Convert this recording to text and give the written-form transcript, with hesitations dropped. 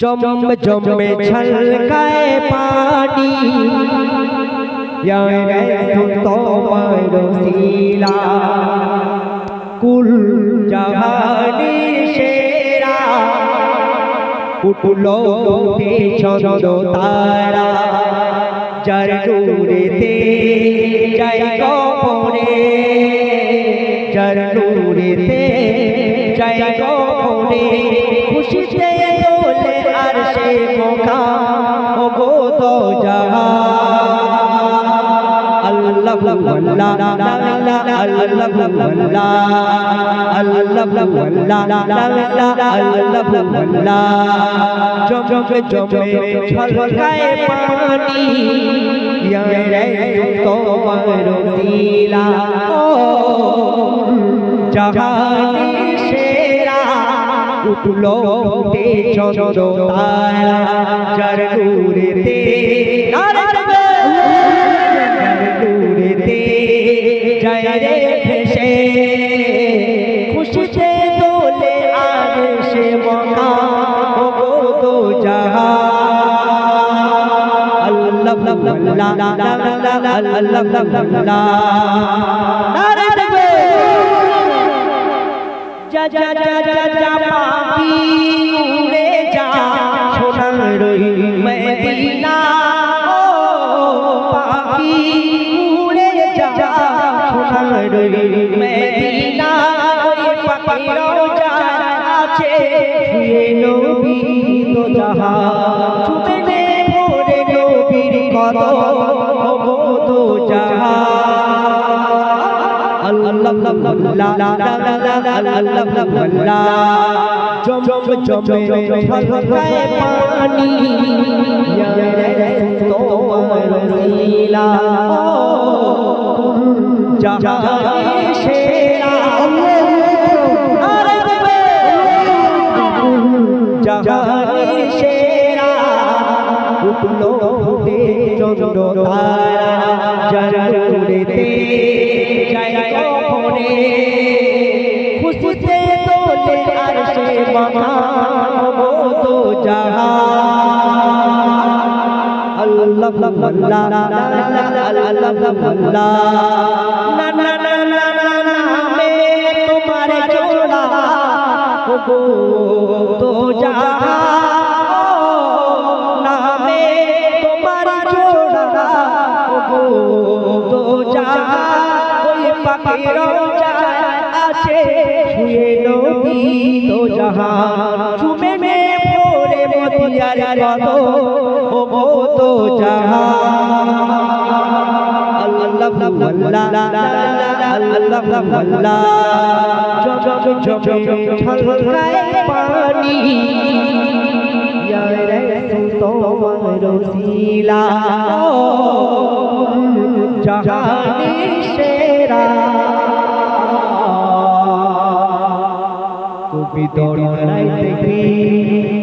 जम जम में छलकाए पानी या तो मरसीला कुल जहानी शेरा उठलो उठे चंदो तारा जर नूरेते जय गोपने जर नूरेते जय गोपने खुशी से दोले अरशे मोका ओ गो तो जहां अल्लाह वल्लाह ला इलाहा अल्लाह वल्लाह अल्लाह वल्लाह ला इलाहा अल्लाह वल्लाह जम जम छलकाए पानी या रे तो मरसीला ओ जहानी शेरा उठलो उठे चंदो तारा जर नूरेते नारे जर नूरेते जय रे भेषे खुशी से दोले आरशे मौका ओ गो तो जहां अल्लाह वल्लाह ला इलाहा अल्लाह वल्लाह नारे जा जा जा जा जा पापी उड़े जा सोनार मदीना ओ पापी उड़े जा सोनार मदीना ओई पाखिरो जा आछे শুয়ে নবী তো জাহা ছুটে নে ভোরে নবীর কদম ও গো তো জাহা अल्लाह वल्लाह ला इलाहा अल्लाह वल्लाह जम जम छलकाए पानी या रे तो मरसीला जहानी शेरा अरे जहानी शेरा उठलो उठे चंदो तारा जर नूरेते जय गोपने खुशी से दोले अरशे मकाम वो तो जहां अल्लाह वल्लाह ला इलाहा अल्लाह वल्लाह ना ना ना ना ना मैं तुम्हारे जोड़ा वो तो जहां ना मैं तुम्हारा जोड़ा वो तो जहां পাখিরো যায় আছে শুয়ে নবী তো জাহান চুমে মে ভোরে মদিয়ার কত ও গো তো জাহান আল্লাহ ওয়াল্লাহ লা ইলাহা আল্লাহ ওয়াল্লাহ জম জম ছলকায়ে পানি ইয়া রাসূল তোমার রসিলা জাহানি शेरा तू भी दौड़ देखी